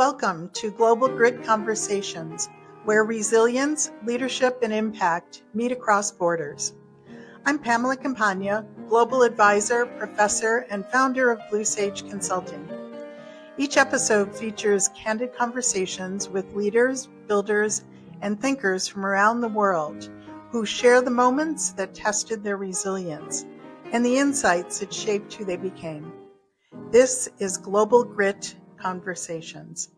Welcome to Global Grit Conversations, where resilience, leadership, and impact meet across borders. I'm Pamela Campagna, Global Advisor, Professor, and founder of Blue Sage Consulting. Each episode features candid conversations with leaders, builders, and thinkers from around the world who share the moments that tested their resilience and the insights that shaped who they became. This is Global Grit Conversations.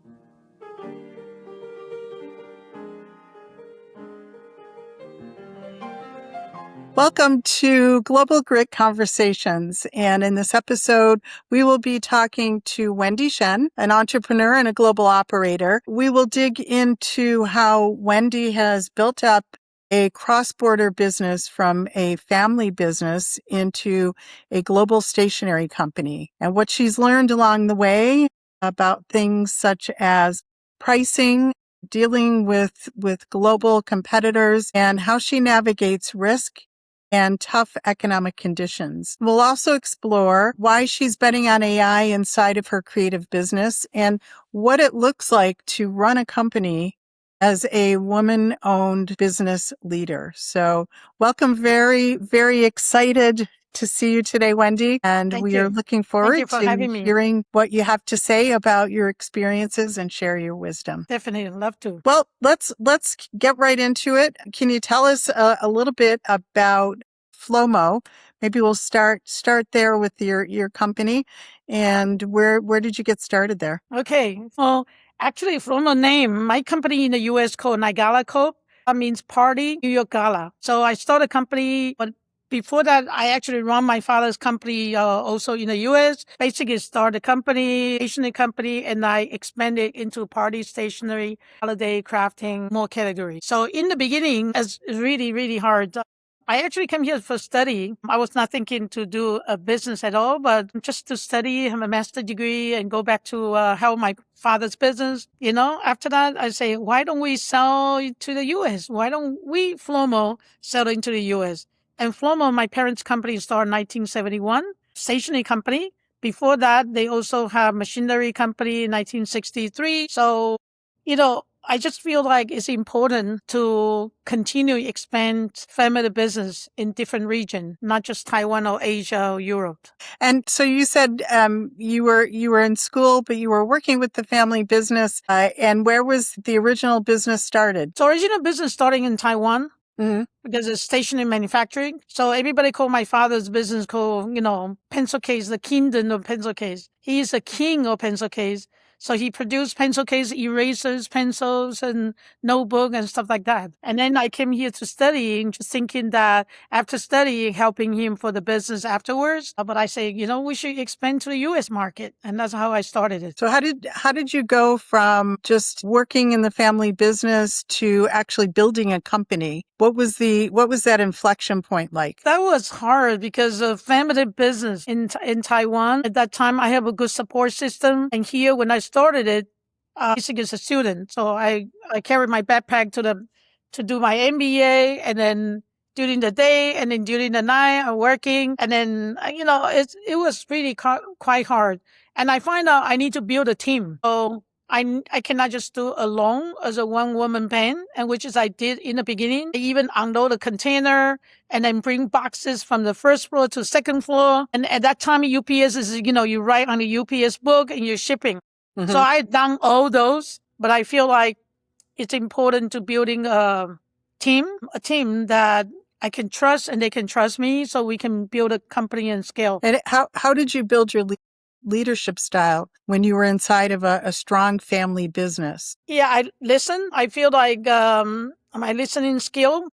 Welcome to Global Grit Conversations. And in this episode, we will be talking to Wendy Shen, an entrepreneur and a global operator. We will dig into how Wendy has built up a cross-border business from a family business into a global stationery company, and what she's learned along the way about things such as pricing, dealing with global competitors, and how she navigates risk and tough economic conditions. We'll also explore why she's betting on AI inside of her creative business and what it looks like to run a company as a woman-owned business leader. So welcome. Very, very excited to see you today, Wendy. And we are looking forward to hearing what you have to say about your experiences and share your wisdom. Definitely, love to. Well, let's get right into it. Can you tell us a little bit about Flomo? Maybe we'll start there with your company, and where did you get started there? Okay. Well, actually, from the name, my company in the U.S. called Nigala Corp. That means Party New York Gala. So I started a company, but before that, I actually run my father's company also in the U.S. Basically, started a company, stationery company, and I expanded into party stationery, holiday crafting, more categories. So in the beginning, it's really, really hard. I actually came here for study. I was not thinking to do a business at all, but just to study, have a master's degree, and go back to help my father's business. After that, I say, why don't we sell to the U.S.? Why don't we, Flomo, sell into the U.S.? And Flomo, my parents' company, started in 1971, stationery company. Before that, they also have machinery company in 1963. So, I just feel like it's important to continue to expand family business in different regions, not just Taiwan or Asia or Europe. And so you said you were in school, but you were working with the family business. And where was the original business started? So original business starting in Taiwan. Mm-hmm. Because it's stationery manufacturing. So everybody called my father's business called, pencil case, the kingdom of pencil case. He is a king of pencil case. So he produced pencil case, erasers, pencils, and notebook and stuff like that. And then I came here to study, just thinking that after studying, helping him for the business afterwards. But I say, we should expand to the U.S. market. And that's how I started it. So how did you go from just working in the family business to actually building a company? What was that inflection point like? That was hard because of family business in Taiwan. At that time, I have a good support system. And here, when I started it, basically as a student. So I carried my backpack to do my MBA, and then during the day and then during the night, I'm working. And then, it was really quite hard. And I find out I need to build a team. So I cannot just do alone as a one-woman band, and which is I did in the beginning. I even unload a container and then bring boxes from the first floor to second floor. And at that time, UPS is, you write on the UPS book and you're shipping. Mm-hmm. So I've done all those, but I feel like it's important to building a team that I can trust and they can trust me, so we can build a company and scale. And how did you build your leadership style when you were inside of a strong family business? Yeah, I listen. I feel like my listening skill.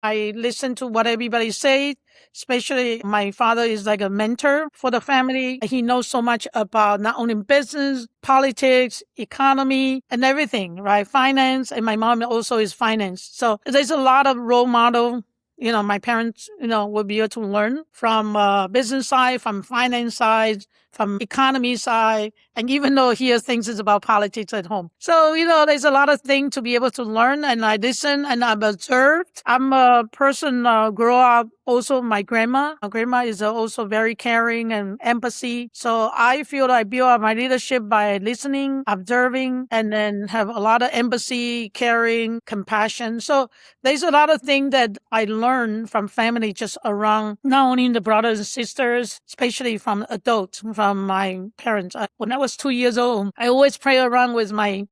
I listen to what everybody says. Especially my father is like a mentor for the family. He knows so much about not only business, politics, economy, and everything, right? Finance. And my mom also is finance. So there's a lot of role model. My parents, will be able to learn from business side, from finance side, from economy side, and even though here things is about politics at home. So, there's a lot of things to be able to learn, and I listen and I've observed. I'm a person grow up also my grandma. My grandma is also very caring and empathy. So I feel I build up my leadership by listening, observing, and then have a lot of empathy, caring, compassion. So there's a lot of things that I learned from family just around not only the brothers and sisters, especially from adults, from my parents. When I was 2 years old, I always play around with my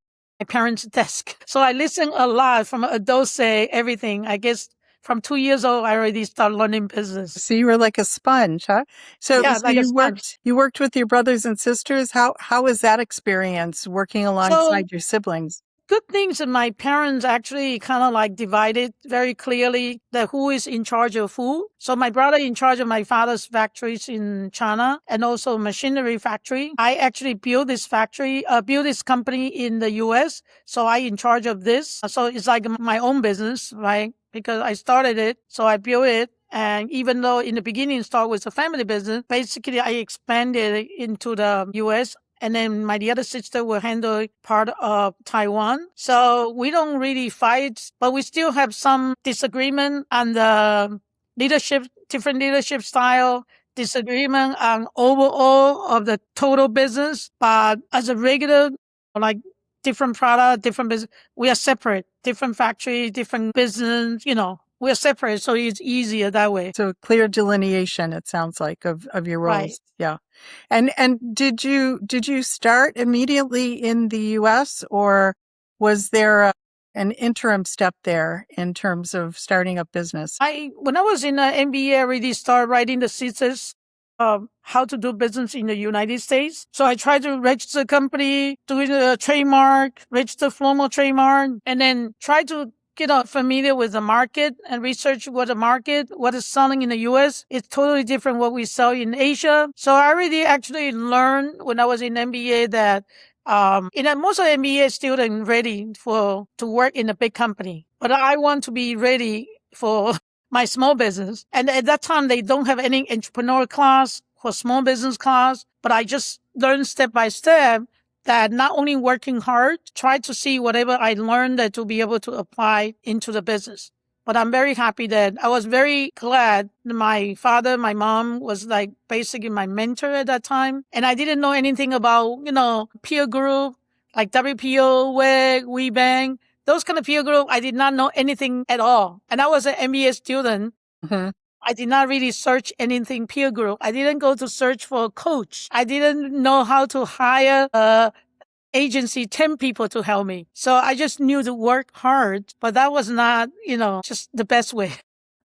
parents' desk. So I listen a lot from adults say everything. I guess from 2 years old, I already started learning business. So you were like a sponge, huh? So, Yeah, so like a you sponge. worked with your brothers and sisters. How was that experience working So alongside your siblings? good things that my parents actually kind of like divided very clearly that who is in charge of who. So my brother in charge of my father's factories in China and also machinery factory. I actually built this factory, built this company in the US. So I in charge of this. So it's like my own business, right? Because I started it. So I built it. And even though in the beginning it started with a family business, basically I expanded it into the US, and then my the other sister will handle part of Taiwan. So we don't really fight, but we still have some disagreement on the different leadership style, disagreement on overall of the total business. But as a regular, like different product, different business, we are separate, different factory, different business, we are separate. So it's easier that way. So clear delineation, it sounds like, of your Right. roles. Yeah. And did you start immediately in the US, or was there an interim step there in terms of starting up business? When I was in the MBA, I already started writing the thesis of how to do business in the United States. So I tried to register the company, do the trademark, register Flomo trademark, and then try to get familiar with the market and research what is selling in the US. It's totally different what we sell in Asia. So I already actually learned when I was in MBA that most of the MBA students ready to work in a big company, but I want to be ready for my small business. And at that time, they don't have any entrepreneur class or small business class, but I just learned step by step that not only working hard, try to see whatever I learned that to be able to apply into the business. But I'm very happy that I was very glad that my father, my mom was like basically my mentor at that time. And I didn't know anything about, peer group like WPO, WEG, WeBank. Those kind of peer group, I did not know anything at all. And I was an MBA student. Mm-hmm. I did not really search anything peer group. I didn't go to search for a coach. I didn't know how to hire a agency, 10 people to help me. So I just knew to work hard, but that was not, just the best way.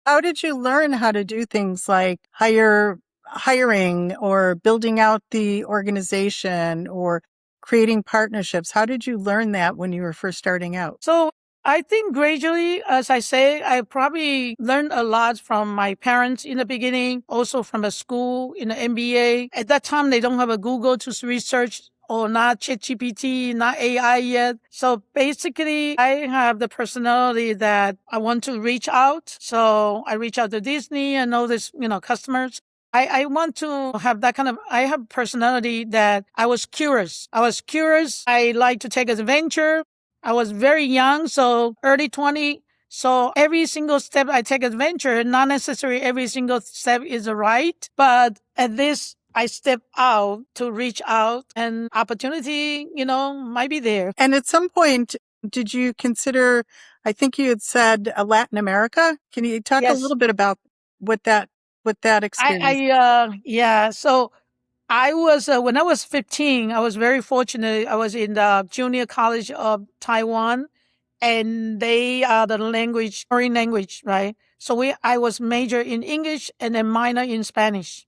How did you learn how to do things like hiring or building out the organization or creating partnerships? How did you learn that when you were first starting out? So I think gradually, as I say, I probably learned a lot from my parents in the beginning, also from a school in the MBA. At that time, they don't have a Google to research or not ChatGPT, not AI yet. So basically, I have the personality that I want to reach out. So I reach out to Disney and all this, customers. I want to have that I have personality that I was curious. I like to take adventure. I was very young, so early 20. So every single step I take adventure, not necessarily every single step is right, but at least I step out to reach out and opportunity, might be there. And at some point, did you consider, I think you had said Latin America? Can you talk a Yes. little bit about what that experience? Yeah. So I was, when I was 15, I was very fortunate. I was in the junior college of Taiwan, and they are the foreign language, right? So I was major in English and then minor in Spanish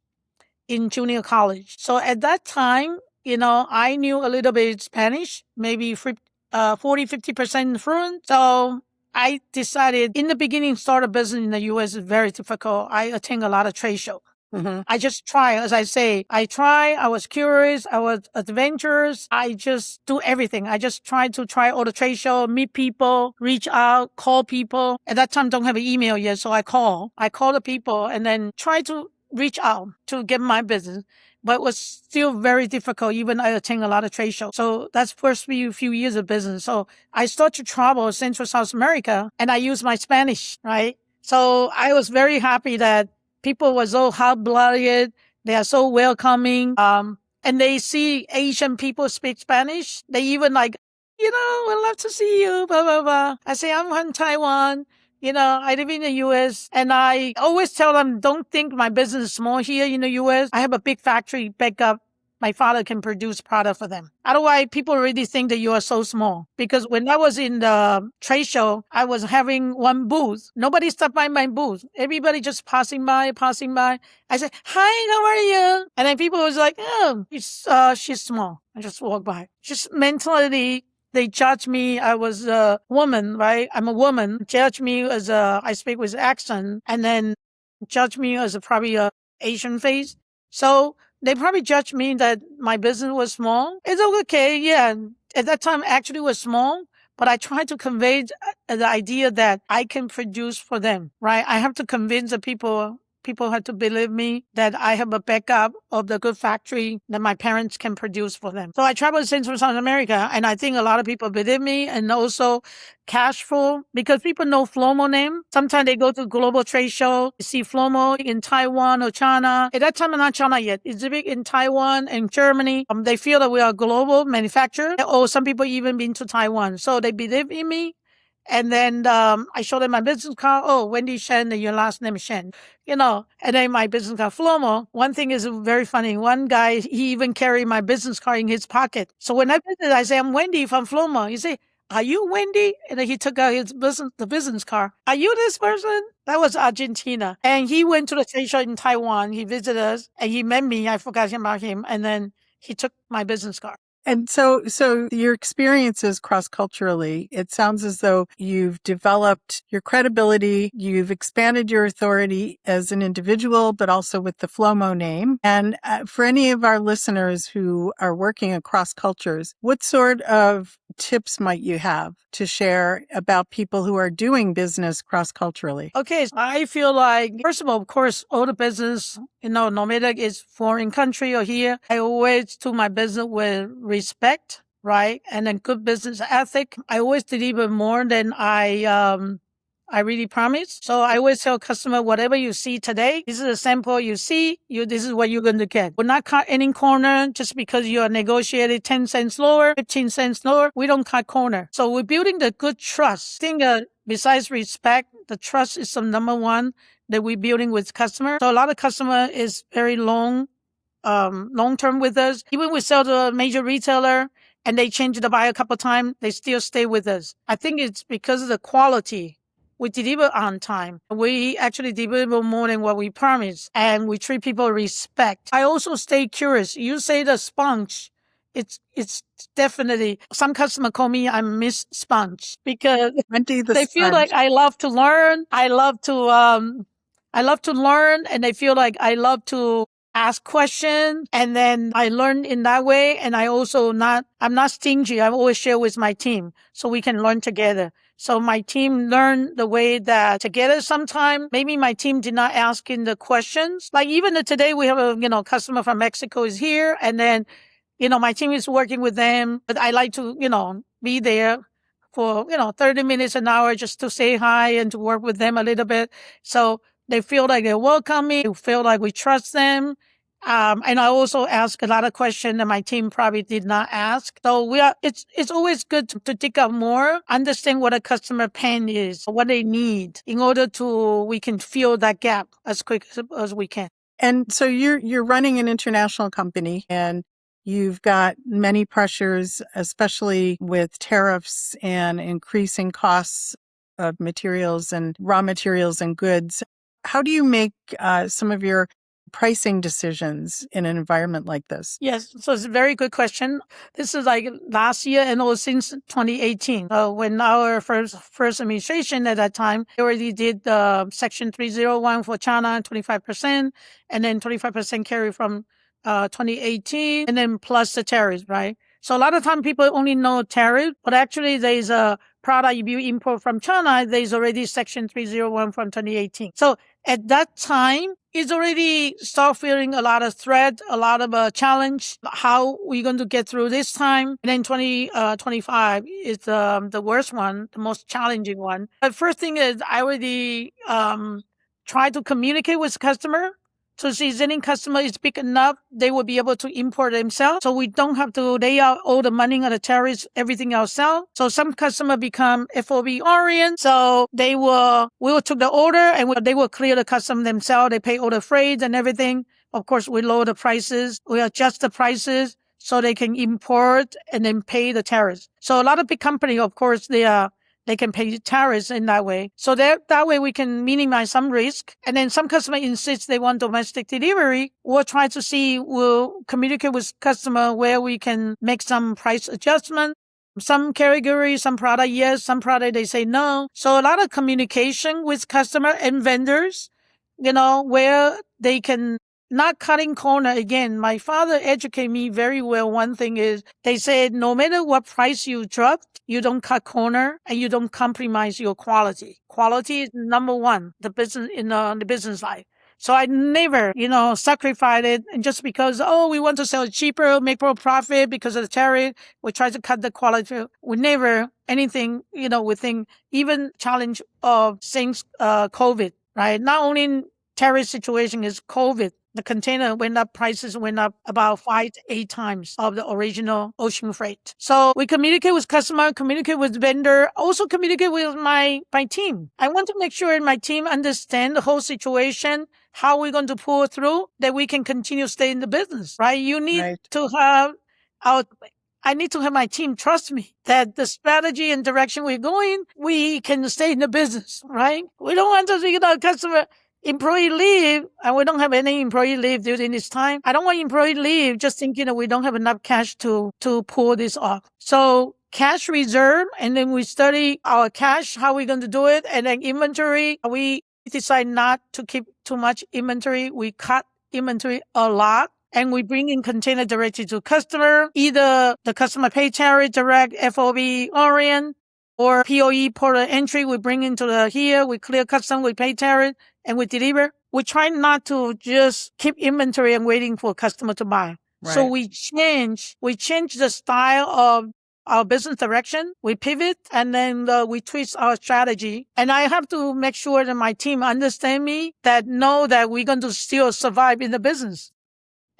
in junior college. So at that time, I knew a little bit Spanish, maybe 40-50% fluent. So I decided in the beginning, start a business in the US is very difficult. I attend a lot of trade shows. Mm-hmm. I just try, as I say, I was curious, I was adventurous. I just do everything. I just try to try all the trade show, meet people, reach out, call people. At that time, don't have an email yet. So I call the people and then try to reach out to get my business. but it was still very difficult. Even I attend a lot of trade shows. So that's first few years of business. So I started to travel Central South America and I used my Spanish, right? So I was very happy that people were so hot-blooded. They are so welcoming. And they see Asian people speak Spanish. They even like, we'd love to see you, blah, blah, blah. I say, I'm from Taiwan. I live in the U.S. and I always tell them, don't think my business is small here in the U.S. I have a big factory back up. My father can produce product for them. Otherwise, people already think that you are so small. Because when I was in the trade show, I was having one booth. Nobody stopped by my booth. Everybody just passing by. I said, hi, how are you? And then people was like, oh, she's small. I just walk by. Just mentally, they judge me. I was a woman, right? I'm a woman. Judge me as I speak with accent, and then judge me as probably a Asian face. So they probably judged me that my business was small. It's okay. Yeah. At that time, actually was small, but I tried to convey the idea that I can produce for them, right? I have to convince the people have to believe me that I have a backup of the good factory that my parents can produce for them. So I traveled Central South America, and I think a lot of people believe me, and also cash flow, because people know Flomo name. Sometimes they go to global trade show, see Flomo in Taiwan or China. At that time, not China yet. It's big in Taiwan and Germany. They feel that we are a global manufacturer, or some people even been to Taiwan. So they believe in me. And then I showed them my business card. Oh, Wendy Shen, and your last name is Shen. And then my business card, Flomo. One thing is very funny. One guy, he even carried my business card in his pocket. So when I visit, I say, I'm Wendy from Flomo. He say, are you Wendy? And then he took out the business card. Are you this person? That was Argentina. And he went to the trade show in Taiwan. He visited us and he met me. I forgot about him. And then he took my business card. And so your experiences cross-culturally, it sounds as though you've developed your credibility, you've expanded your authority as an individual, but also with the Flomo name. And for any of our listeners who are working across cultures, what sort of tips might you have to share about people who are doing business cross-culturally? Okay, so I feel like, first of all, of course, all the business, no matter it's foreign country or here, I always do my business with respect, right? And then good business ethic. I always deliver more than I really promise. So I always tell customer, whatever you see today, this is a sample you see, this is what you're going to get. We're not cut any corner just because you are negotiated 10 cents lower, 15 cents lower. We don't cut corner. So we're building the good trust. I think besides respect, the trust is the number one that we're building with customer. So a lot of customer is very long-term with us. Even we sell to a major retailer and they change the buy a couple of times, they still stay with us. I think it's because of the quality. We deliver on time. We actually deliver more than what we promised, and we treat people with respect. I also stay curious. You say the sponge. It's definitely, some customer call me I'm Miss Sponge because they feel like I love to learn. I love to learn, and they feel like I love to ask questions, and then I learn in that way. And I'm not stingy. I always share with my team so we can learn together. So my team learn the way that together sometime, maybe my team did not ask in the questions. Like even today we have a, customer from Mexico is here, and then, my team is working with them, but I like to, be there for, 30 minutes, an hour just to say hi and to work with them a little bit. So they feel like they're welcoming. They feel like we trust them. And I also ask a lot of questions that my team probably did not ask. So it's always good to dig up more, understand what a customer pain is, what they need in order we can fill that gap as quick as we can. And so you're running an international company and you've got many pressures, especially with tariffs and increasing costs of materials and raw materials and goods. How do you make some of your pricing decisions in an environment like this? Yes, so it's a very good question. This is like last year and also since 2018, when our first administration at that time already did Section 301 for China, 25%, and then 25% carry from 2018, and then plus the tariffs, right? So a lot of time people only know tariff, but actually there's a product if you import from China, there's already Section 301 from 2018. So at that time, it's already start feeling a lot of threat, a lot of challenge. How we going to get through this time? And then 2025 is the worst one, the most challenging one. The first thing is I already try to communicate with customer. So see, any customer is big enough, they will be able to import themselves. So we don't have to lay out all the money on the tariffs, everything ourselves. So some customer become FOB orient. So we will took the order and they will clear the custom themselves. They pay all the freight and everything. Of course, we lower the prices. We adjust the prices so they can import and then pay the tariffs. So a lot of big companies, of course, they can pay tariffs in that way. So that way we can minimize some risk. And then some customer insists they want domestic delivery. We'll try to see, we'll communicate with customer where we can make some price adjustment. Some category, some product, yes, some product, they say no. So a lot of communication with customer and vendors, where they can not cutting corner. Again, my father educated me very well. One thing is they said, no matter what price you drop, you don't cut corner and you don't compromise your quality. Quality is number one, the business in the business life. So I never, sacrificed it. And just because, we want to sell it cheaper, make more profit because of the tariff, we try to cut the quality. We never anything, we think even challenge of things, COVID, right? Not only tariff situation is COVID. The container went up, prices went up about 5 to 8 times of the original ocean freight. So we communicate with customer, communicate with vendor, also communicate with my team. I want to make sure my team understand the whole situation, how we're going to pull through, that we can continue stay in the business, right? You need to have I need to have my team trust me that the strategy and direction we're going, we can stay in the business, right? We don't want to, customer employee leave, and we don't have any employee leave during this time. I don't want employee leave just thinking that we don't have enough cash to pull this off. So cash reserve, and then we study our cash, how we're going to do it, and then inventory. We decide not to keep too much inventory. We cut inventory a lot. And we bring in container directly to customer. Either the customer pay tariff direct FOB orient, or POE port of entry. We bring into here. We clear custom. We pay tariff and we deliver. We try not to just keep inventory and waiting for a customer to buy. Right. So we change the style of our business direction. We pivot and then we twist our strategy. And I have to make sure that my team understand me, that know that we're going to still survive in the business.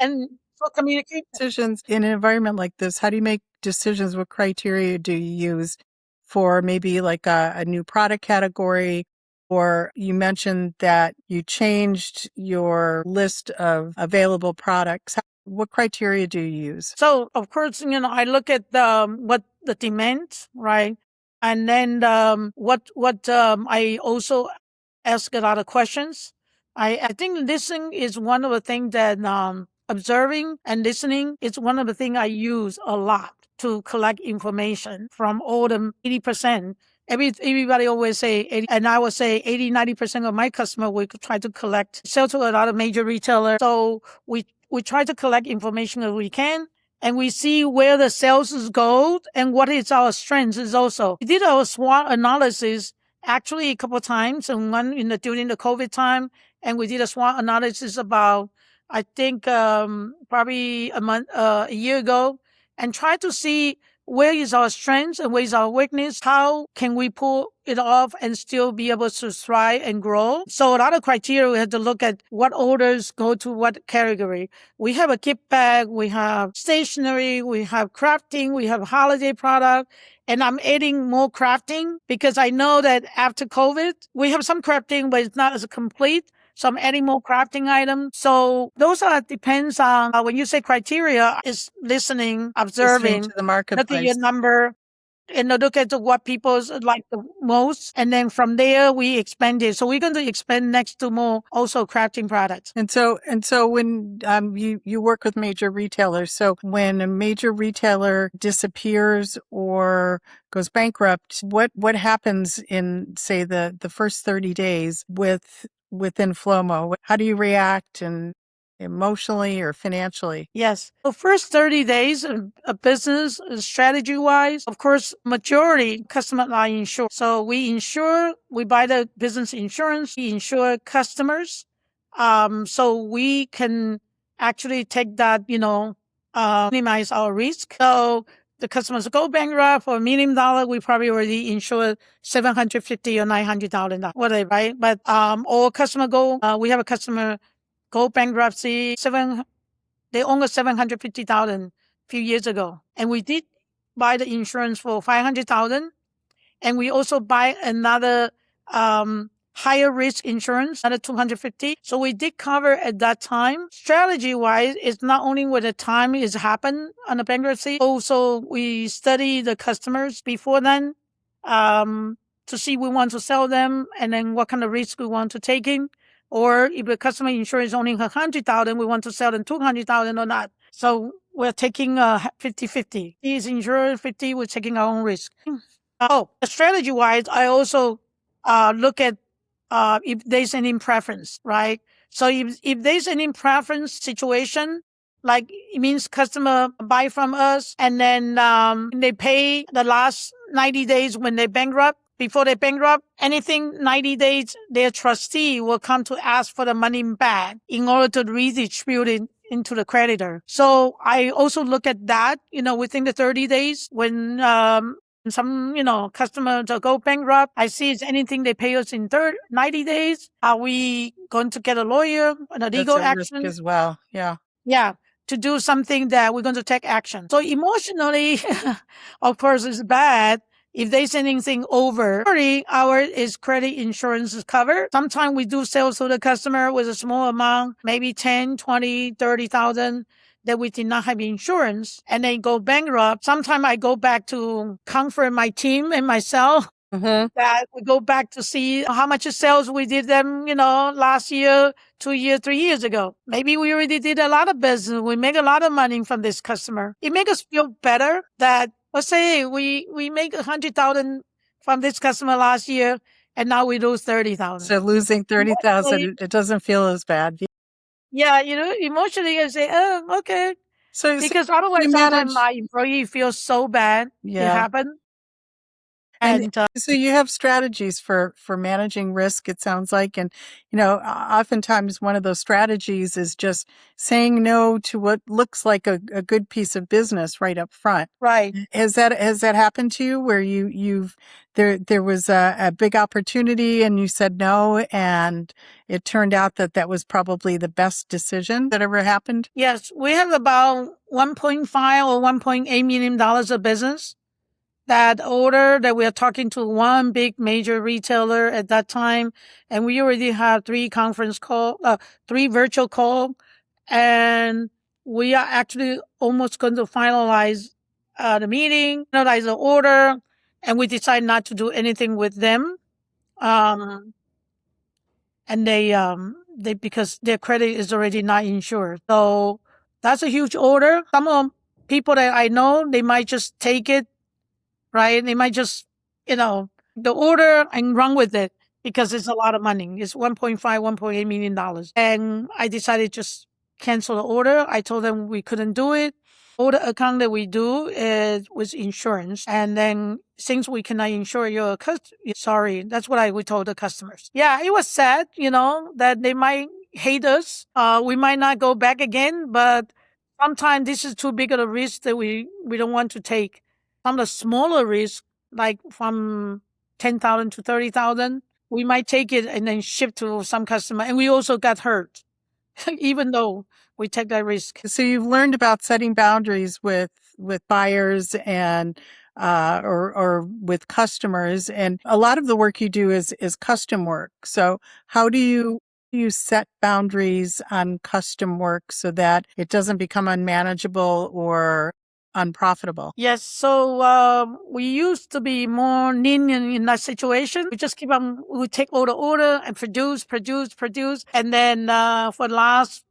And for communication decisions in an environment like this, how do you make decisions? What criteria do you use for maybe like a new product category? Or you mentioned that you changed your list of available products. What criteria do you use? So, of course, I look at what the demand, right? And then I also ask a lot of questions. I think listening is one of the things that observing and listening is one of the things I use a lot to collect information from all the 80%. Everybody always say 80, and I would say 80, 90% of my customer we try to collect, sell to a lot of major retailers. So we try to collect information that we can, and we see where the sales go and what is our strengths is also. We did our SWOT analysis actually a couple of times, and one during the COVID time, and we did a SWOT analysis about, I think, probably a year ago, and try to see where is our strengths and where is our weakness. How can we pull it off and still be able to thrive and grow? So a lot of criteria, we have to look at what orders go to what category. We have a gift bag, we have stationery, we have crafting, we have holiday product. And I'm adding more crafting because I know that after COVID, we have some crafting, but it's not as complete. So I'm adding more crafting items. So those depends on when you say criteria, is listening, observing, to the marketplace, look at your number, and look at what people like the most. And then from there, we expand it. So we're going to expand next to more also crafting products. And so when you work with major retailers, so when a major retailer disappears or goes bankrupt, what happens in, say, the first 30 days within Flomo? How do you react, and emotionally or financially? Yes. The first 30 days of business strategy-wise, of course, majority customers are insured. So we buy the business insurance, we insure customers. So we can actually take that, minimize our risk. So the customers go bankrupt for $1 million, we probably already insured 750 or $900,000, whatever, right? But or customer we have a customer go bankruptcy, they own us 750,000 a few years ago, and we did buy the insurance for 500,000, and we also buy another higher risk insurance, another 250. So we did cover at that time. Strategy wise, it's not only when the time is happened on the bankruptcy, also we study the customers before then to see we want to sell them and then what kind of risk we want to take in. Or if the customer insurance is only 100,000, we want to sell them 200,000 or not. So we're taking 50-50. He is insured 50, we're taking our own risk. Strategy wise, I also look at if there's any preference, right? So if there's any preference situation, like it means customer buy from us and then they pay the last 90 days when they bankrupt. Before they bankrupt, anything 90 days, their trustee will come to ask for the money back in order to redistribute it into the creditor. So I also look at that, within the 30 days when some, customer to go bankrupt. I see is anything they pay us in 90 days. Are we going to get a lawyer and a legal That's a risk action as well. Yeah. Yeah, to do something that we're going to take action. So emotionally, of course, it's bad. If there's anything over 30, our is credit insurance is covered. Sometimes we do sales to the customer with a small amount, maybe 10, 20, 30,000 that we did not have insurance and they go bankrupt. Sometimes I go back to comfort my team and myself that we go back to see how much sales we did them, last year, 2 years, 3 years ago. Maybe we already did a lot of business. We make a lot of money from this customer. It makes us feel better that, let's say we make 100,000 from this customer last year and now we lose 30,000. So losing 30,000, it doesn't feel as bad. Yeah, emotionally I say, oh, okay. So Because otherwise sometimes my employee feels so bad it happened. And so you have strategies for managing risk, it sounds like. And, oftentimes one of those strategies is just saying no to what looks like a good piece of business right up front. Right. Has that happened to you where there was a big opportunity and you said no, and it turned out that was probably the best decision that ever happened? Yes. We have about $1.5 or $1.8 million of business. That order that we are talking to one big major retailer at that time, and we already have 3 virtual call, and we are actually almost going to finalize the meeting, finalize the order, and we decide not to do anything with them. And they because their credit is already not insured. So that's a huge order. Some of people that I know, they might just take it. Right? They might just, the order and run with it because it's a lot of money. It's $1.5, $1.8 million. And I decided just cancel the order. I told them we couldn't do it. Order account that we do is with insurance. And then since we cannot insure your customer, sorry, that's what we told the customers. Yeah, it was sad, that they might hate us. We might not go back again, but sometimes this is too big of a risk that we don't want to take. Some of the smaller risks, like from 10,000 to 30,000, we might take it and then ship to some customer. And we also got hurt, even though we take that risk. So you've learned about setting boundaries with buyers and or with customers, and a lot of the work you do is custom work. So how do you set boundaries on custom work so that it doesn't become unmanageable or unprofitable? Yes. So we used to be more lenient in that situation. We just we take all the order and produce. And then for the last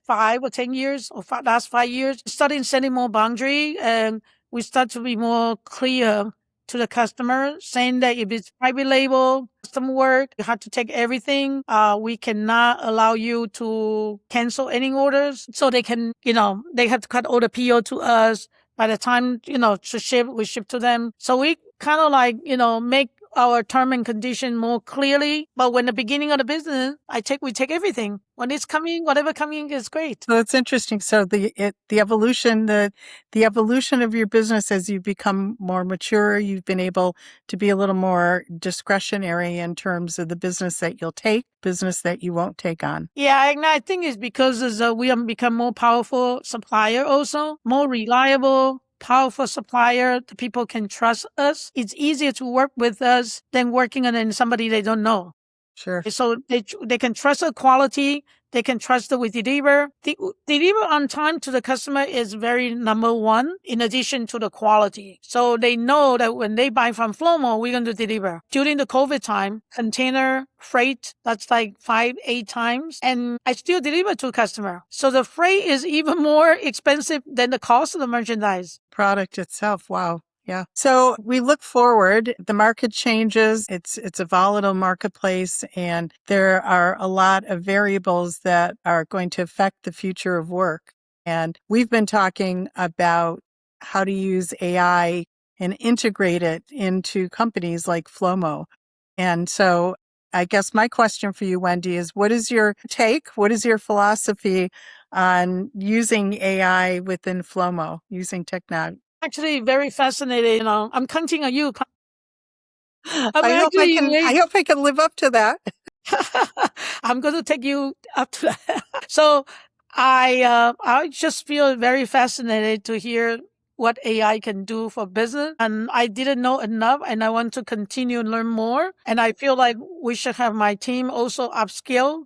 5 or 10 years or last 5 years, we started setting more boundary and we start to be more clear to the customer, saying that if it's private label, custom work, you have to take everything. We cannot allow you to cancel any orders. So they can, they have to cut all the PO to us. By the time, to ship, we ship to them. So we kind of make our term and condition more clearly. But when the beginning of the business, we take everything. When it's coming, whatever coming is great. So it's interesting. So the evolution of your business as you become more mature, you've been able to be a little more discretionary in terms of the business that you'll take, business that you won't take on. Yeah, and I think it's because we have become more powerful supplier also, more reliable, powerful supplier. The people can trust us. It's easier to work with us than working on somebody they don't know. Sure. So they can trust the quality. They can trust that we deliver. Deliver on time to the customer is very number one, in addition to the quality. So they know that when they buy from Flomo, we're going to deliver. During the COVID time, container freight, that's like 5-8 times. And I still deliver to customer. So the freight is even more expensive than the cost of the merchandise. Product itself. Wow. Yeah. So we look forward, the market changes. It's a volatile marketplace, and there are a lot of variables that are going to affect the future of work. And we've been talking about how to use AI and integrate it into companies like Flomo. And so I guess my question for you, Wendy, is what is your take? What is your philosophy on using AI within Flomo, using technology? Actually, very fascinating. I'm counting on you. I hope I can live up to that. I'm going to take you up to that. So I just feel very fascinated to hear what AI can do for business. And I didn't know enough, and I want to continue to learn more. And I feel like we should have my team also upskill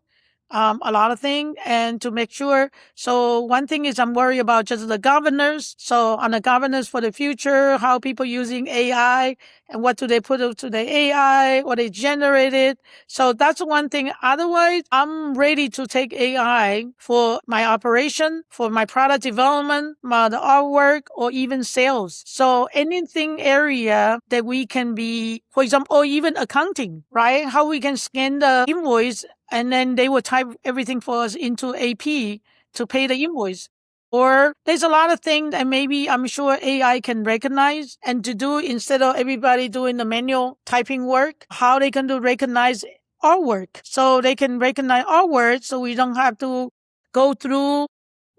a lot of things and to make sure. So one thing is I'm worried about just the governors. So on the governors for the future, how people using AI and what do they put into the AI, what they generated. So that's one thing. Otherwise, I'm ready to take AI for my operation, for my product development, the artwork, or even sales. So anything area that we can be, for example, or even accounting, right? How we can scan the invoice and then they will type everything for us into AP to pay the invoice. Or there's a lot of things that maybe I'm sure AI can recognize and to do instead of everybody doing the manual typing work, how they can do recognize our work. So they can recognize our work so we don't have to go through,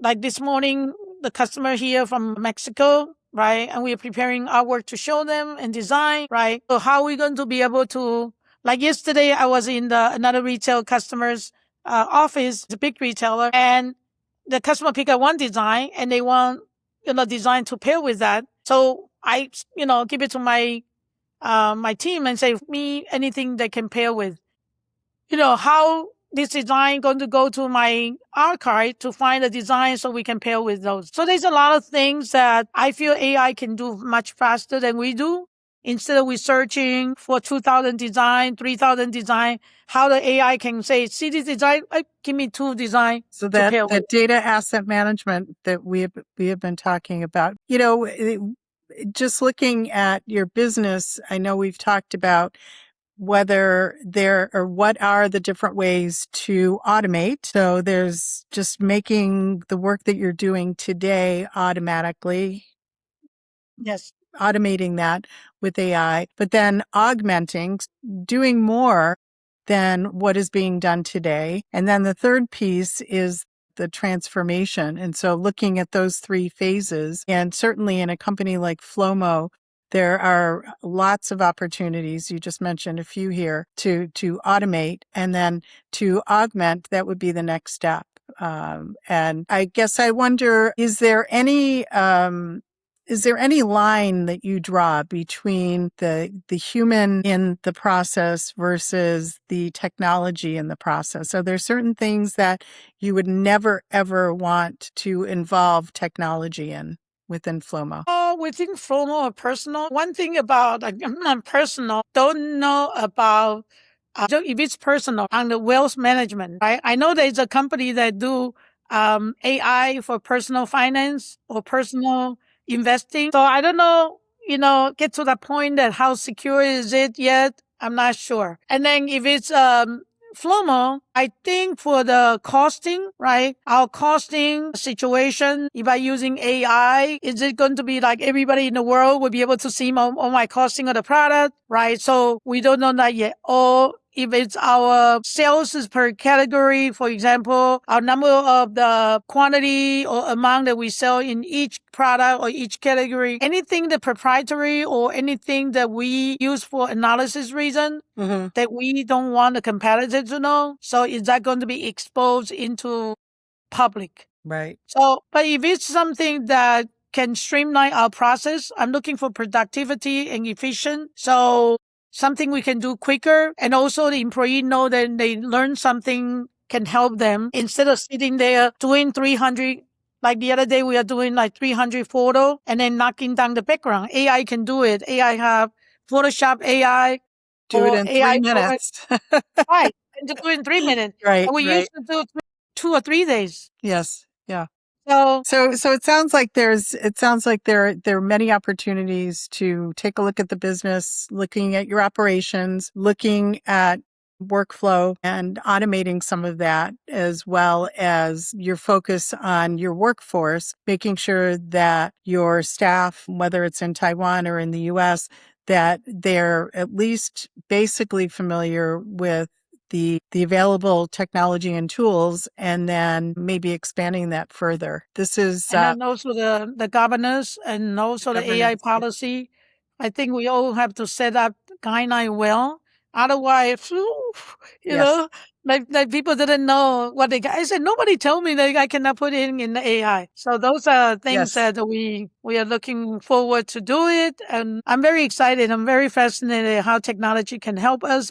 like this morning, the customer here from Mexico, right? And we are preparing our work to show them and design, right? So how are we going to be able to, like yesterday, I was in another retail customer's office, the big retailer, and the customer pick up one design and they want, design to pair with that. So I, give it to my my team and say, me, anything that can pair with, how this design going to go to my archive to find a design so we can pair with those. So there's a lot of things that I feel AI can do much faster than we do. Instead of we searching for 2,000 design, 3,000 design, how the AI can say, see this design, give me 2 design. So that data asset management that we have been talking about, just looking at your business, I know we've talked about what are the different ways to automate. So there's just making the work that you're doing today automatically. Yes. Automating that with AI, but then augmenting, doing more than what is being done today. And then the third piece is the transformation. And so looking at those 3 phases, and certainly in a company like Flomo, there are lots of opportunities. You just mentioned a few here to automate, and then to augment, that would be the next step. And I guess I wonder, is there any line that you draw between the human in the process versus the technology in the process? Are there certain things that you would never, ever want to involve technology in within Flomo? Oh, within Flomo or personal, one thing about personal, don't know about if it's personal on the wealth management, right? I know there's a company that do AI for personal finance or personal investing. So I don't know, get to the point that how secure is it yet? I'm not sure. And then if it's Flomo, I think for the costing, right? Our costing situation, if I using AI, is it going to be like everybody in the world will be able to see all my costing of the product, right? So we don't know that yet. Or if it's our sales is per category, for example, our number of the quantity or amount that we sell in each product or each category, anything that proprietary or anything that we use for analysis reason, that we don't want the competitor to know. So is that going to be exposed into public? Right. So, but if it's something that can streamline our process, I'm looking for productivity and efficient. So something we can do quicker, and also the employee know that they learn something can help them instead of sitting there doing 300. Like the other day, we are doing like 300 photo and then knocking down the background. AI can do it. AI have Photoshop AI Do it or in AI 3 minutes. right, and to do it in 3 minutes. Right, And we right. used to do 2 or 3 days. Yes. Yeah. So So it sounds like there are many opportunities to take a look at the business, looking at your operations, looking at workflow and automating some of that, as well as your focus on your workforce, making sure that your staff, whether it's in Taiwan or in the US, that they're at least basically familiar with the available technology and tools, and then maybe expanding that further. This is and then also the governance and also the AI governance. Yeah. policy. I think we all have to set up guideline well. Otherwise, you Yes. know, like people didn't know what they got. I said, nobody told me that I cannot put it in the AI. So those are things Yes. that we are looking forward to do it. And I'm very excited. I'm very fascinated how technology can help us.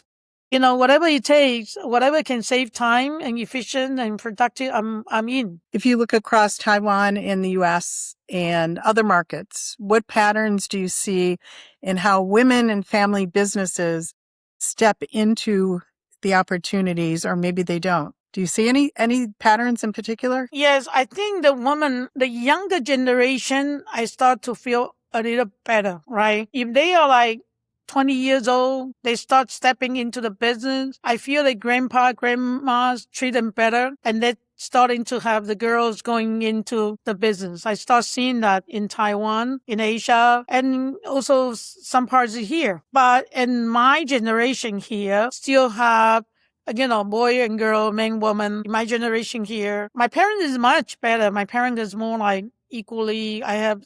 Whatever it takes, whatever can save time and efficient and productive, I'm in. If you look across Taiwan and the US and other markets, what patterns do you see in how women and family businesses step into the opportunities, or maybe they don't? Do you see any patterns in particular? Yes, I think the younger generation, I start to feel a little better, right? If they are like 20 years old, they start stepping into the business. I feel that grandmas treat them better, and they're starting to have the girls going into the business. I start seeing that in Taiwan, in Asia, and also some parts of here. But in my generation here, still have boy and girl, man, woman. My generation here, my parents is much better. My parents is more like equally. I have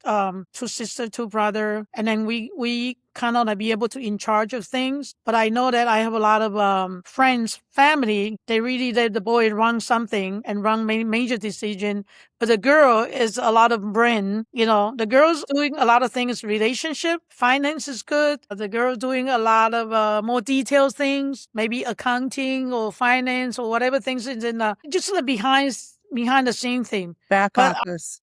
2 sisters, 2 brothers, and then we kind of like be able to in charge of things. But I know that I have a lot of friends, family. They really let the boy run something and run major decision. But the girl is a lot of brain. The girl's doing a lot of things. Relationship, finance is good. The girl's doing a lot of more detailed things, maybe accounting or finance or whatever things is in the just the behind the scene thing. Back But office.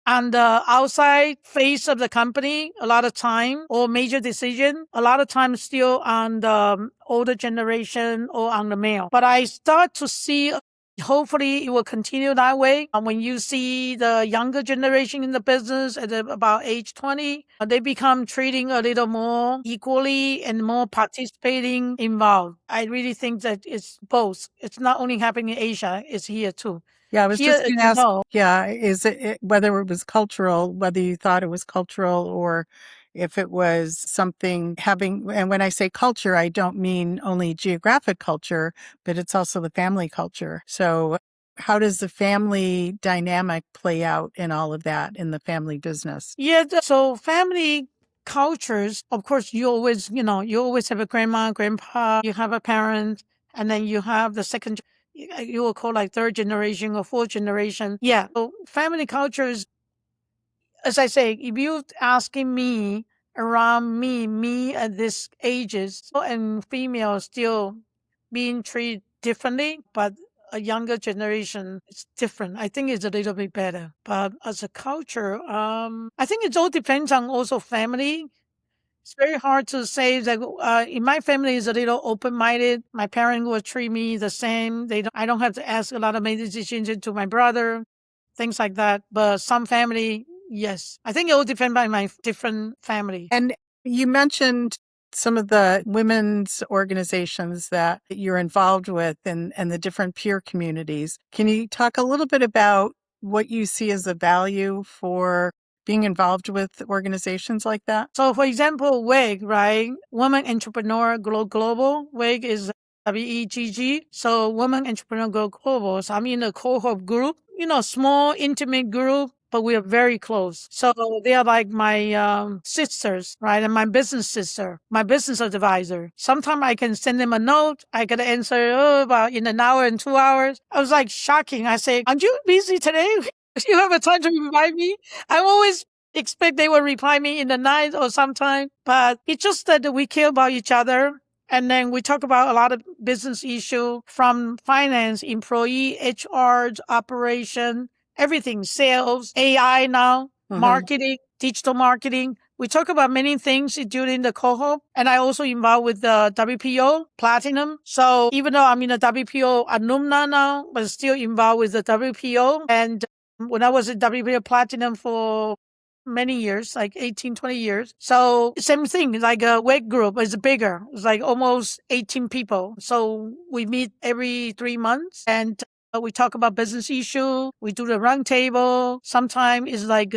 on the outside face of the company, a lot of time or major decision, a lot of time still on the older generation or on the male. But I start to see, hopefully it will continue that way. When you see the younger generation in the business at about age 20, they become treating a little more equally and more participating involved. I really think that it's both. It's not only happening in Asia, it's here too. Yeah, I was Here, just as going to you ask, know, yeah, whether it was cultural, whether you thought it was cultural, or if it was something having, and when I say culture, I don't mean only geographic culture, but it's also the family culture. So how does the family dynamic play out in all of that in the family business? yeah, so family cultures, of course, you always have a grandma, grandpa, you have a parent, and then you have the second, you will call like third generation or fourth generation. Yeah. So family cultures, as I say, if you asking me around me at this ages, and female still being treated differently, but a younger generation it's different. I think it's a little bit better. But as a culture, I think it all depends on also family. It's very hard to say that in my family is a little open minded. My parents will treat me the same. I don't have to ask a lot of major decisions to my brother, things like that. But some family, yes. I think it will depend by my different family. And you mentioned some of the women's organizations that you're involved with and the different peer communities. Can you talk a little bit about what you see as the value for being involved with organizations like that? So, for example, WEG, right? Women Entrepreneur Global. WEG is WEGG. So, Women Entrepreneur Global. So, I'm in a cohort group, small, intimate group, but we are very close. So, they are like my sisters, right? And my business sister, my business advisor. Sometimes I can send them a note. I get an answer about in an hour and 2 hours. I was like shocking. I say, aren't you busy today? You have a time to remind me? I'm always expect they will reply me in the night or sometime, but it's just that we care about each other. And then we talk about a lot of business issue from finance, employee, HR, operation, everything, sales, AI now, marketing, digital marketing. We talk about many things during the cohort. And I also involved with the WPO Platinum. So even though I'm in a WPO alumna now, but still involved with the WPO. And when I was at WPO Platinum for many years, like 18, 20 years. So same thing, like a WEG group is bigger. It's like almost 18 people. So we meet every 3 months and we talk about business issue. We do the round table. Sometimes it's like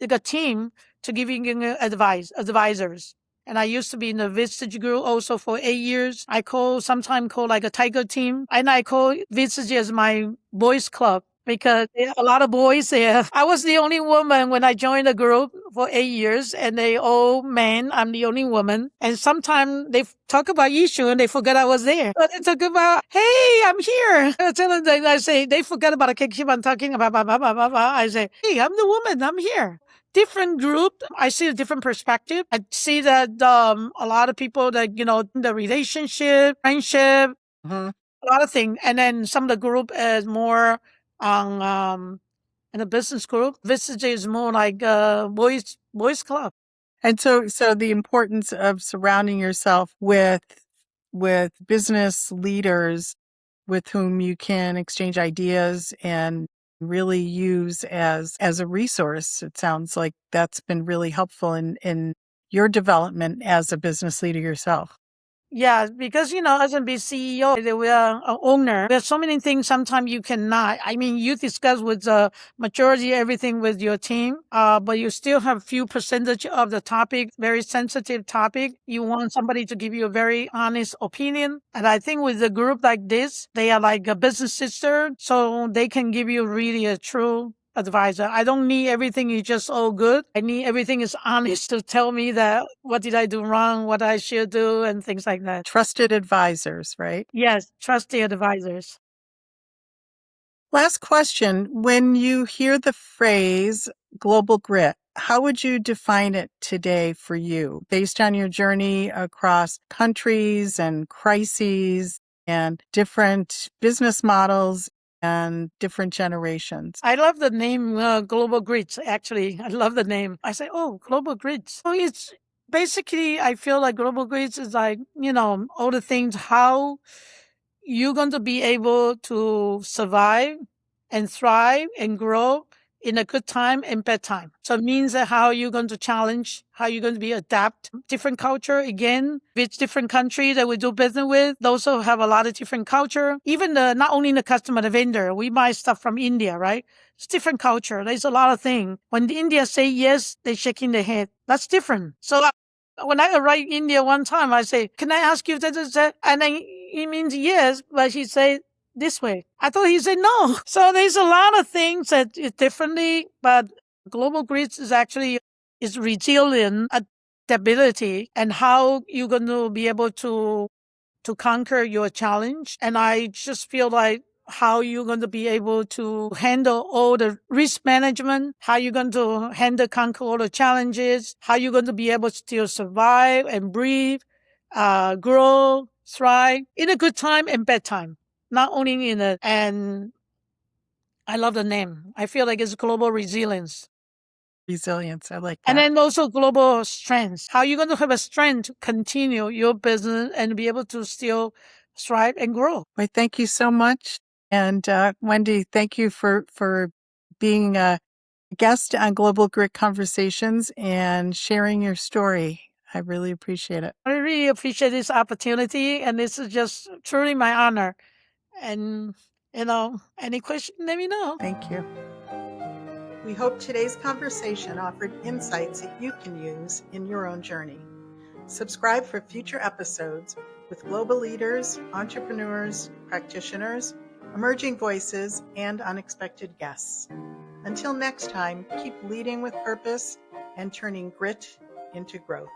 a team to giving advisors. And I used to be in the Vistage group also for 8 years. I sometimes call like a tiger team. And I call Vistage as my boys club because there are a lot of boys there. I was the only woman when I joined the group for 8 years, and they all men. I'm the only woman. And sometimes they talk about issue and they forget I was there. But they talk about, hey, I'm here. I tell them, I say, they forget about it. Keep on talking about, blah, blah, blah, blah, blah. I say, hey, I'm the woman. I'm here. Different group, I see a different perspective. I see that a lot of people that, the relationship, friendship, a lot of things. And then some of the group is more on in a business group. Visage is more like boys club. And so the importance of surrounding yourself with business leaders with whom you can exchange ideas and really use as a resource. It sounds like that's been really helpful in your development as a business leader yourself. Yeah, because as a CEO, we are an owner. There's so many things sometimes you cannot. I mean, you discuss with the majority everything with your team, but you still have few percentage of the topic, very sensitive topic. You want somebody to give you a very honest opinion. And I think with a group like this, they are like a business sister, so they can give you really a true advisor. I don't need everything is just all good. I need everything is honest to tell me that what did I do wrong, what I should do, and things like that. Trusted advisors, right? Yes, trusted advisors. Last question. When you hear the phrase global grit, how would you define it today for you based on your journey across countries and crises and different business models and different generations? I love the name Global Grids, actually. I love the name. I say, oh, Global Grids. So it's basically, I feel like Global Grids is like, all the things, how you're going to be able to survive and thrive and grow in a good time and bad time. So it means that how you're going to challenge, how you're going to be adapt different culture again with different country that we do business with. Those also have a lot of different culture. Even not only the customer, the vendor, we buy stuff from India, right? It's different culture. There's a lot of things. When the India say yes, they shaking their head. That's different. So when I arrived in India one time, I say, can I ask you that? And then he means yes, but he said this way. I thought he said no. So there's a lot of things that is differently, but global grids is actually is resilient adaptability and how you're going to be able to conquer your challenge. And I just feel like how you're going to be able to handle all the risk management, how you're going to conquer all the challenges, how you're going to be able to still survive and breathe, grow, thrive in a good time and bad time. Not only and I love the name. I feel like it's global resilience. Resilience. I like And that. then also global strength. How you're going to have a strength to continue your business and be able to still thrive and grow. Well, thank you so much. And Wendy, thank you for being a guest on Global Grit Conversations and sharing your story. I really appreciate it. I really appreciate this opportunity, and this is just truly my honor. And, any question, let me know. Thank you. We hope today's conversation offered insights that you can use in your own journey. Subscribe for future episodes with global leaders, entrepreneurs, practitioners, emerging voices, and unexpected guests. Until next time, keep leading with purpose and turning grit into growth.